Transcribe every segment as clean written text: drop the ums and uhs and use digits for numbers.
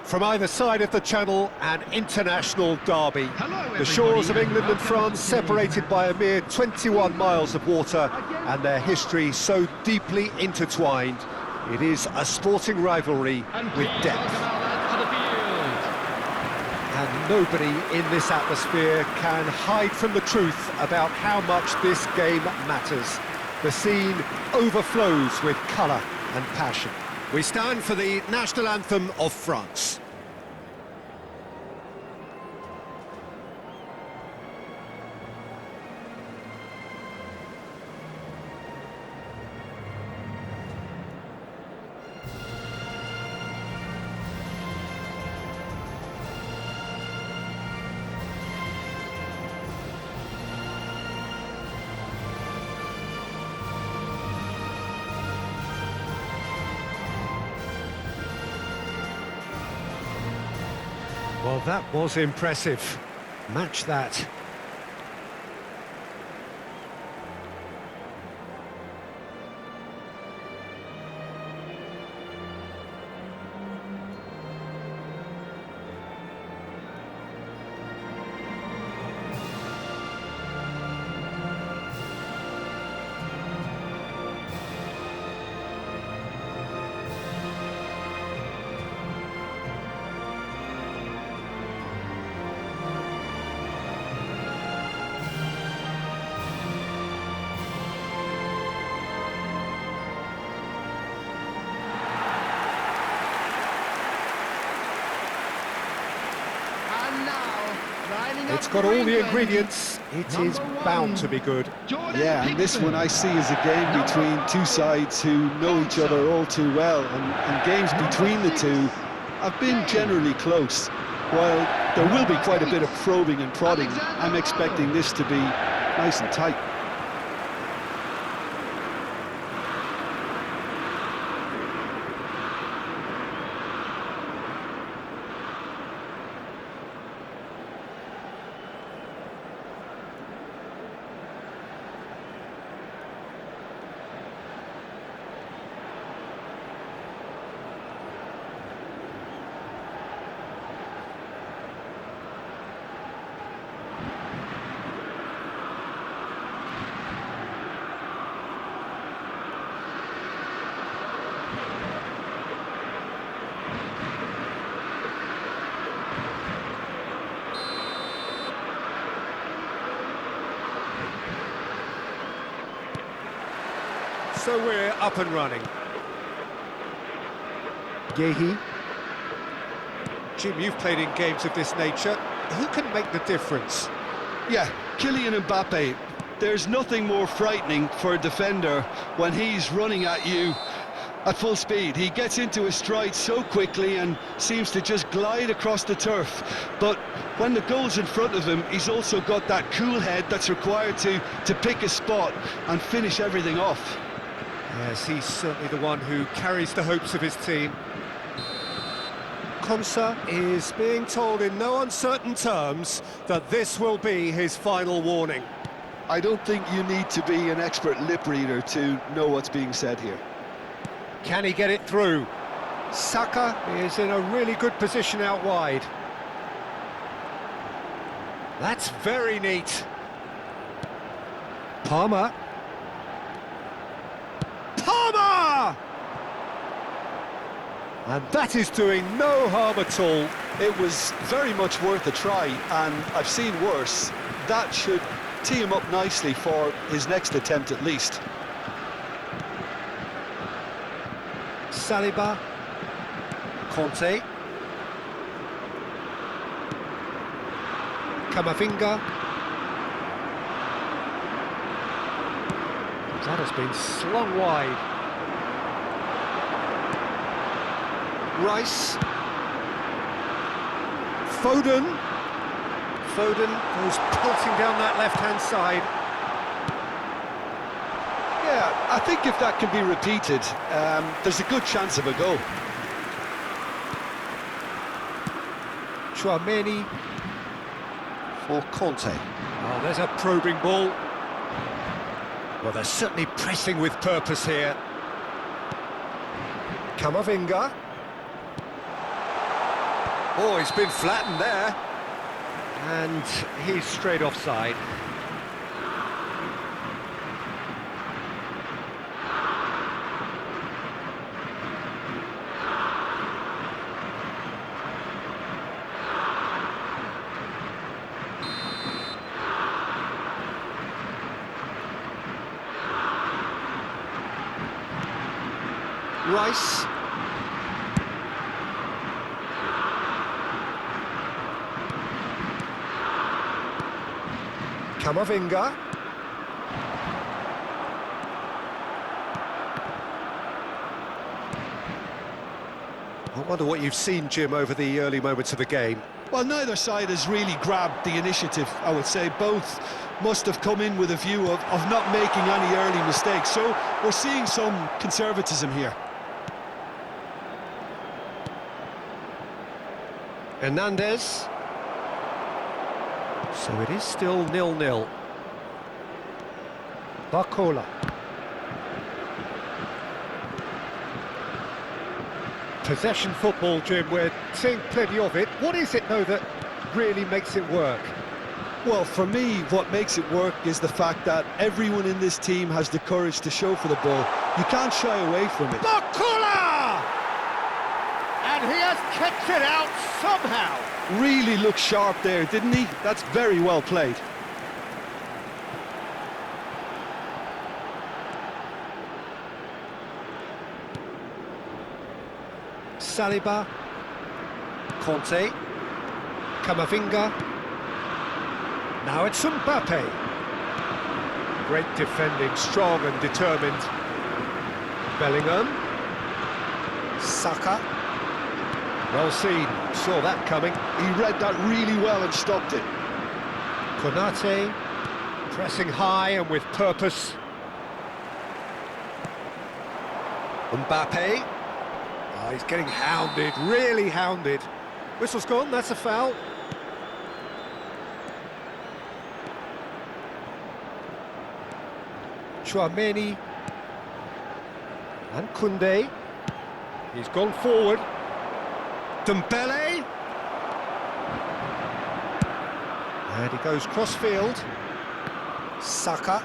From either side of the channel, an international derby. Hello, The shores of everybody, England and welcome France to separated by a mere 21 miles of water, and their history so deeply intertwined. It is a sporting rivalry with depth. And nobody in this atmosphere can hide from the truth about how much this game matters. The scene overflows with colour and passion. We stand for the national anthem of France. Well, that was impressive. Match that. It's got all the ingredients. It is bound to be good. Yeah, and this one I see as a game between two sides who know each other all too well, and games between the two have been generally close. While there will be quite a bit of probing and prodding, I'm expecting this to be nice and tight. So we're up and running. Yehi. Jim, you've played in games of this nature. Who can make the difference? Yeah, Kylian Mbappe. There's nothing more frightening for a defender when he's running at you at full speed. He gets into his stride so quickly and seems to just glide across the turf. But when the goal's in front of him, he's also got that cool head that's required to pick a spot and finish everything off. Yes, he's certainly the one who carries the hopes of his team. Konsa is being told in no uncertain terms that this will be his final warning. I don't think you need to be an expert lip reader to know what's being said here. Can he get it through? Saka is in a really good position out wide. That's very neat. Palmer. Palmer! And that is doing no harm at all. It was very much worth a try, and I've seen worse. That should tee him up nicely for his next attempt at least. Saliba. Conte. Camavinga. That has been slung wide. Rice. Foden. Foden goes pelting down that left-hand side. Yeah, I think if that can be repeated, there's a good chance of a goal. Chouameni for Conte. Oh, there's a probing ball. Well, they're certainly pressing with purpose here. Camavinga. Oh, he's been flattened there. And he's straight offside. Rice. Camavinga. I wonder what you've seen, Jim, over the early moments of the game. Well, neither side has really grabbed the initiative, I would say. Both must have come in with a view of not making any early mistakes. So we're seeing some conservatism here. Hernandez. So it is still 0-0. Barcola. Possession football, Jim, we're seeing plenty of it. What is it, though, that really makes it work? Well, for me, what makes it work is the fact that everyone in this team has the courage to show for the ball. You can't shy away from it. Barcola! And he has kept it out somehow. Really looked sharp there, didn't he? That's very well played. Saliba. Conte. Camavinga. Now it's Mbappe. Great defending, strong and determined. Bellingham. Saka. Well seen, saw that coming. He read that really well and stopped it. Konate, pressing high and with purpose. Mbappe. Oh, he's getting hounded, really hounded. Whistle's gone, that's a foul. Chouameni. And Koundé. He's gone forward. Dembele. And he goes cross-field. Saka.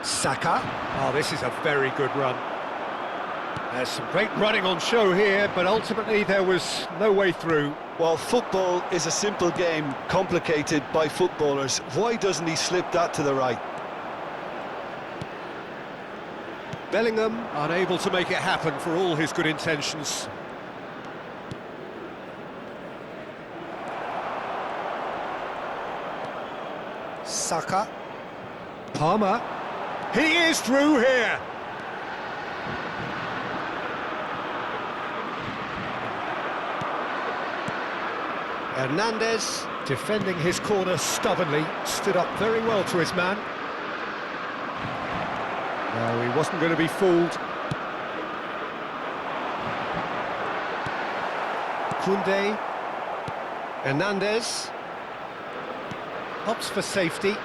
Saka. Oh, this is a very good run. There's some great running on show here, but ultimately there was no way through. Well, football is a simple game, complicated by footballers. Why doesn't he slip that to the right? Bellingham unable to make it happen for all his good intentions. Saka. Palmer. He is through here. Hernandez, defending his corner stubbornly, stood up very well to his man. No, he wasn't going to be fooled. Koundé. Hernandez. Opts for safety.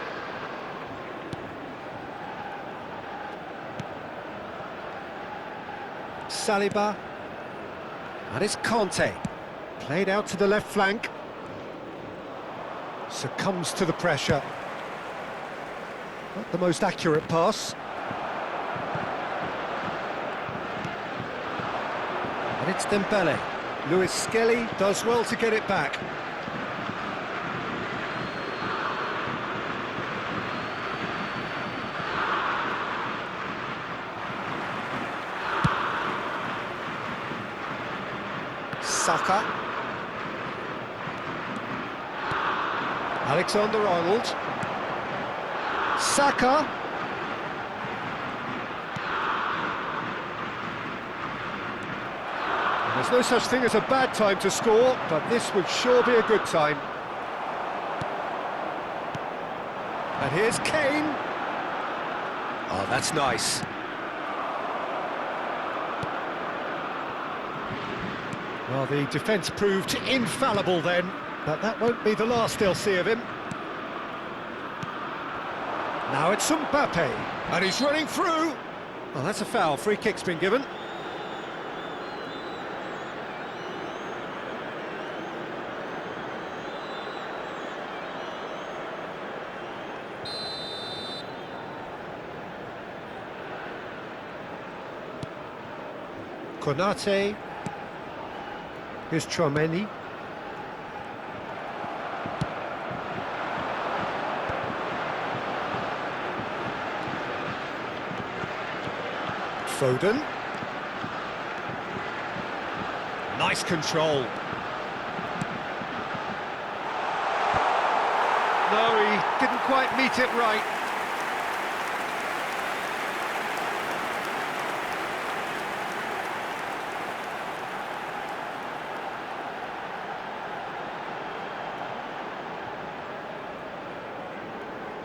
Saliba. And it's Conte. Played out to the left flank. Succumbs to the pressure. Not the most accurate pass. And it's Dembele. Luis Skelly does well to get it back. Saka. Alexander-Arnold. Saka. And there's no such thing as a bad time to score, but this would sure be a good time. And here's Kane. Oh, that's nice. Well, the defence proved infallible then, but that won't be the last they'll see of him. Now it's Mbappe, and he's running through. Well, that's a foul. Free kick's been given. Konate. Here's Chouameni. Foden. Nice control. No, he didn't quite meet it right.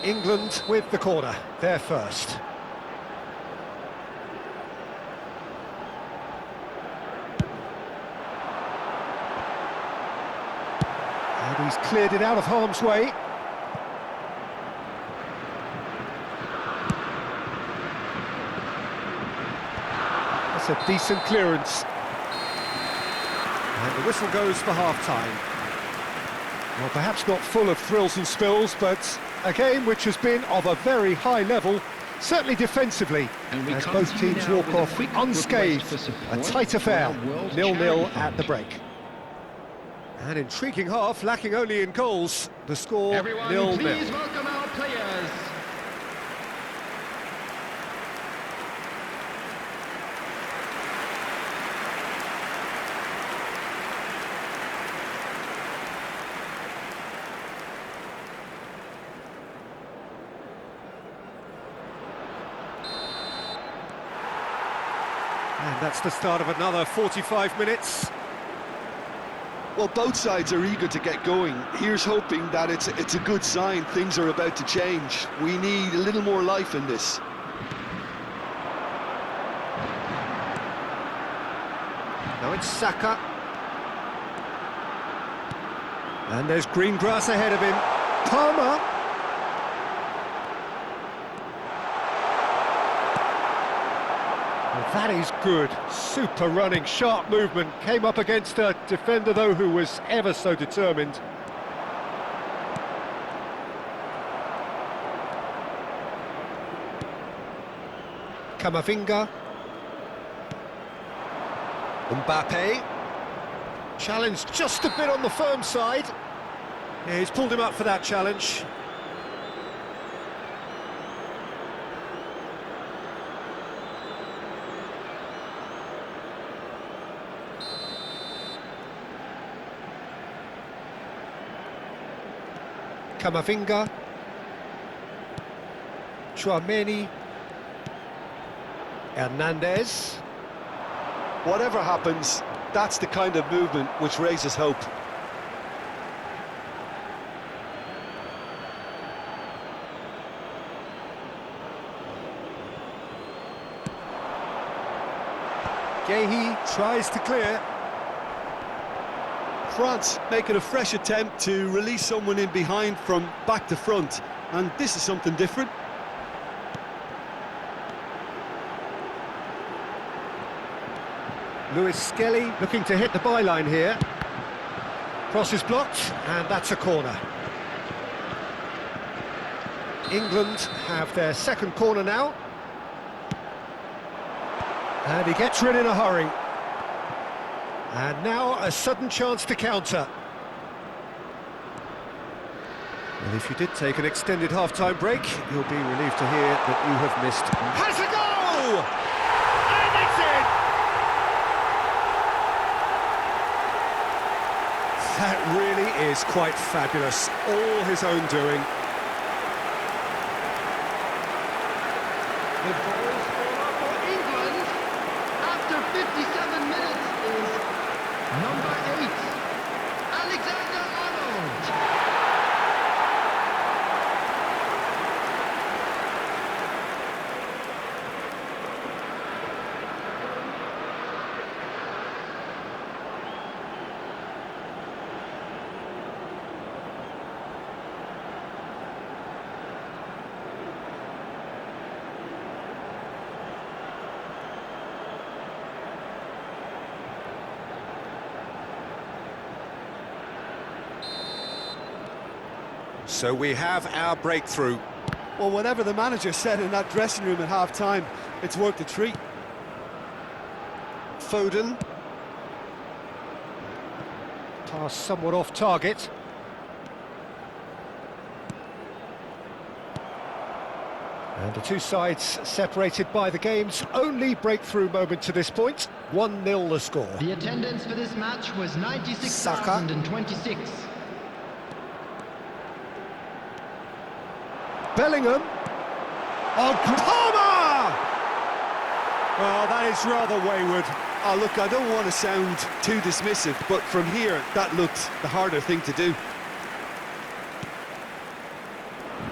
England with the corner, they're first. And he's cleared it out of harm's way. That's a decent clearance. And the whistle goes for half-time. Well, perhaps not full of thrills and spills, but a game which has been of a very high level, certainly defensively, as both teams walk off unscathed. A tight affair, 0-0 at the break. An intriguing half, lacking only in goals. The score, 0-0. Everyone, please welcome our players. And that's the start of another 45 minutes. Well, both sides are eager to get going. Here's hoping that it's a good sign. Things are about to change. We need a little more life in this. Now it's Saka. And there's green grass ahead of him. Palmer. Well, that is good. Super running, sharp movement. Came up against a defender, though, who was ever so determined. Camavinga. Mbappe. Challenged just a bit on the firm side. Yeah, he's pulled him up for that challenge. Camavinga. Chouameni. Hernandez. Whatever happens, that's the kind of movement which raises hope. Guéhi tries to clear. France making a fresh attempt to release someone in behind from back to front, and this is something different. Lewis Skelly looking to hit the byline here. Cross is blocked, and that's a corner. England have their second corner now. And he gets rid in a hurry. And now a sudden chance to counter. And if you did take an extended half-time break, you'll be relieved to hear that you have missed. Has a goal! And it's in! That really is quite fabulous. All his own doing. The goal scorer for England after 57 minutes is number 8, Alexander-Arnold. So we have our breakthrough. Well, whatever the manager said in that dressing room at half-time, it's worth a treat. Foden. Pass somewhat off target. And the two sides separated by the game's only breakthrough moment to this point. 1-0 the score. The attendance for this match was 96,026. Bellingham. Oh, Palmer! Well, that is rather wayward. Oh, look, I don't want to sound too dismissive, but from here, that looked the harder thing to do.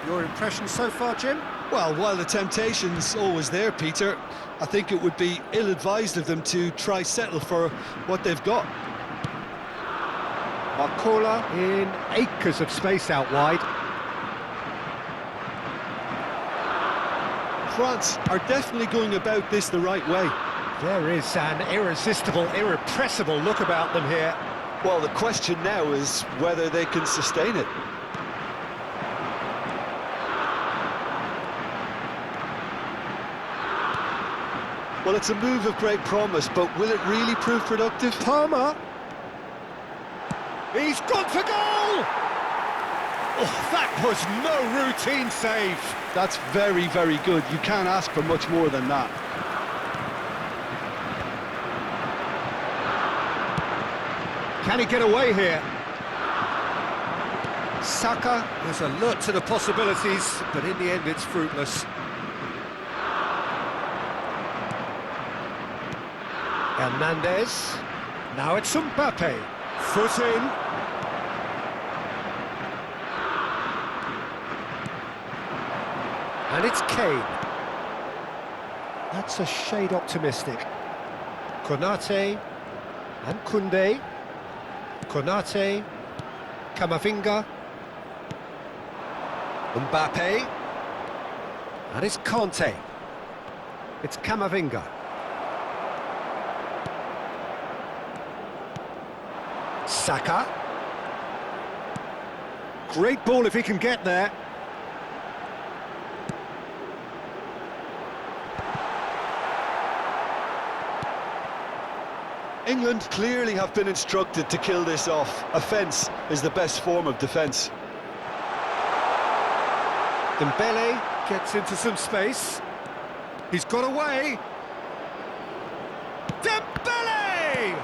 Your impression so far, Jim? Well, while the temptation's always there, Peter, I think it would be ill-advised of them to try settle for what they've got. Marcola in acres of space out wide. France are definitely going about this the right way. There is an irresistible, irrepressible look about them here. Well, the question now is whether they can sustain it. Well, it's a move of great promise, but will it really prove productive? Palmer. He's gone for goal! Oh, that was no routine save. That's very, very good. You can't ask for much more than that. Can he get away here? Saka is alert to the possibilities, but in the end it's fruitless. Hernandez. Now it's Mbappe. Foot in. And it's Kane. That's a shade optimistic. Konate and Koundé. Konate, Camavinga, Mbappe, and it's Conte. It's Camavinga. Saka. Great ball if he can get there. England clearly have been instructed to kill this off. Offence is the best form of defence. Dembele gets into some space. He's got away. Dembele!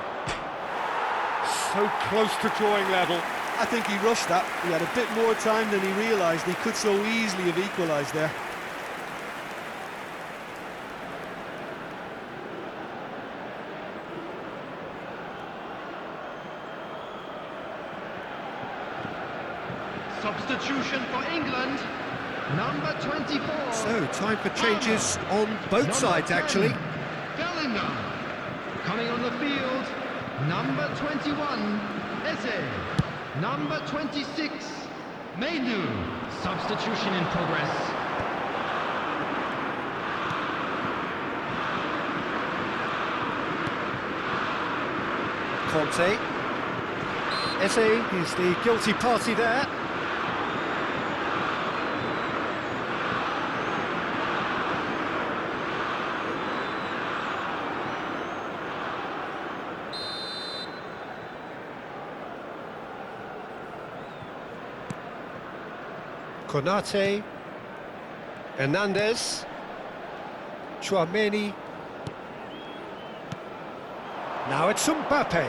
So close to drawing level. I think he rushed that. He had a bit more time than he realised. He could so easily have equalised there. Substitution for England, number 24. So, time for changes on both sides, actually. Bellingham. Coming on the field, number 21, Eze. Number 26, Mainu. Substitution in progress. Conte. Eze is the guilty party there. Konate, Hernandez, Tchouaméni. Now it's Mbappe.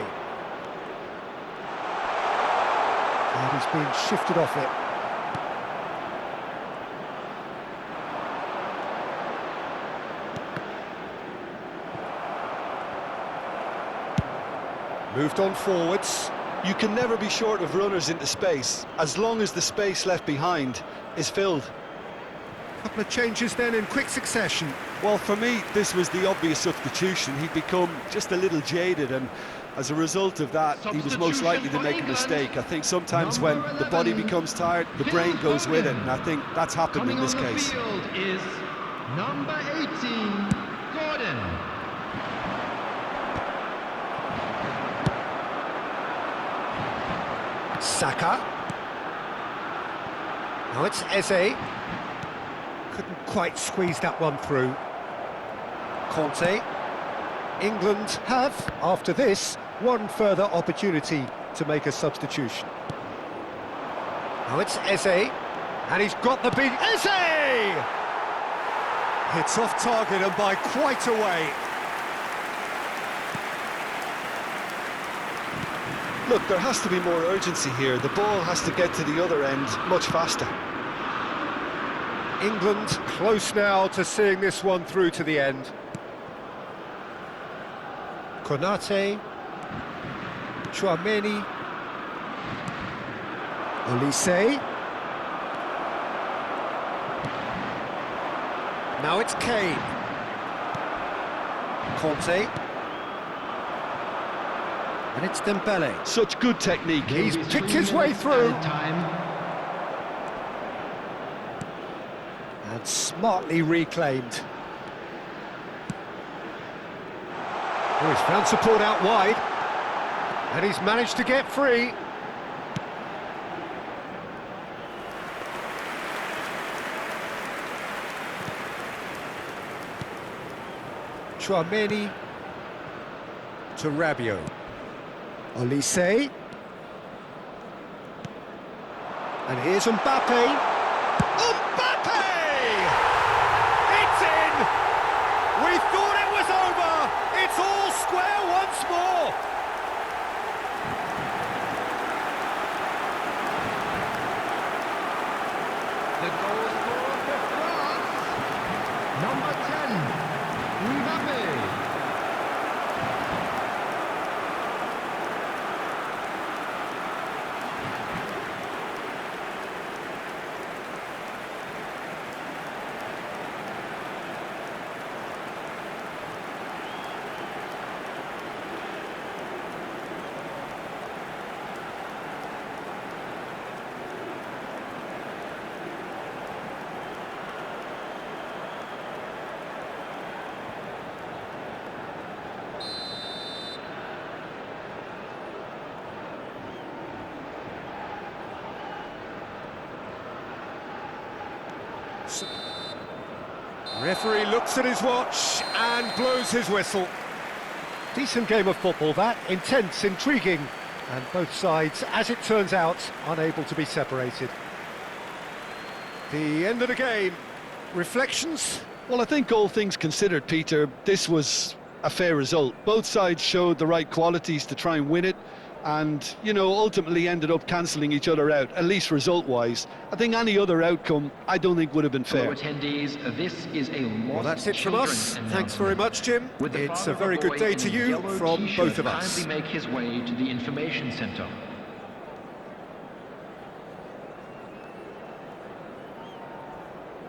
And he's been shifted off it. Moved on forwards. You can never be short of runners into space, as long as the space left behind is filled. Couple of changes then in quick succession. Well, for me, this was the obvious substitution. He'd become just a little jaded, and as a result of that, he was most likely to make a mistake. I think sometimes when the body becomes tired, the brain goes with it, and I think that's happened in this case. Coming on the field is number 18, Gordon. Saka. Now it's Eze. Couldn't quite squeeze that one through. Conte. England have, after this, one further opportunity to make a substitution. Now it's Eze. And he's got the beat. Eze! It's off target and by quite a way. Look, there has to be more urgency here. The ball has to get to the other end much faster. England close now to seeing this one through to the end. Konate, Tchouaméni, Olise. Now it's Kane. Conte. And it's Dembele. Such good technique. He's picked his way through. And smartly reclaimed. Oh, he's found support out wide. And he's managed to get free. Tchouaméni to Rabiot. Olise. And here's Mbappe. Mbappe! It's in! We thought it was over! It's all square once more! The goal scorer for France, number 10, Mbappe. Referee looks at his watch and blows his whistle. Decent game of football that, intense, intriguing, and both sides, as it turns out, unable to be separated. The end of the game. Reflections? Well, I think all things considered, Peter, this was a fair result. Both sides showed the right qualities to try and win it, and, you know, ultimately ended up cancelling each other out, at least result-wise. I think any other outcome, I don't think would have been fair. Hello, attendees. This is a Well, that's it from us. Thanks very much, Jim. It's a very good day to you from both of us. Kindly make his way to the information centre.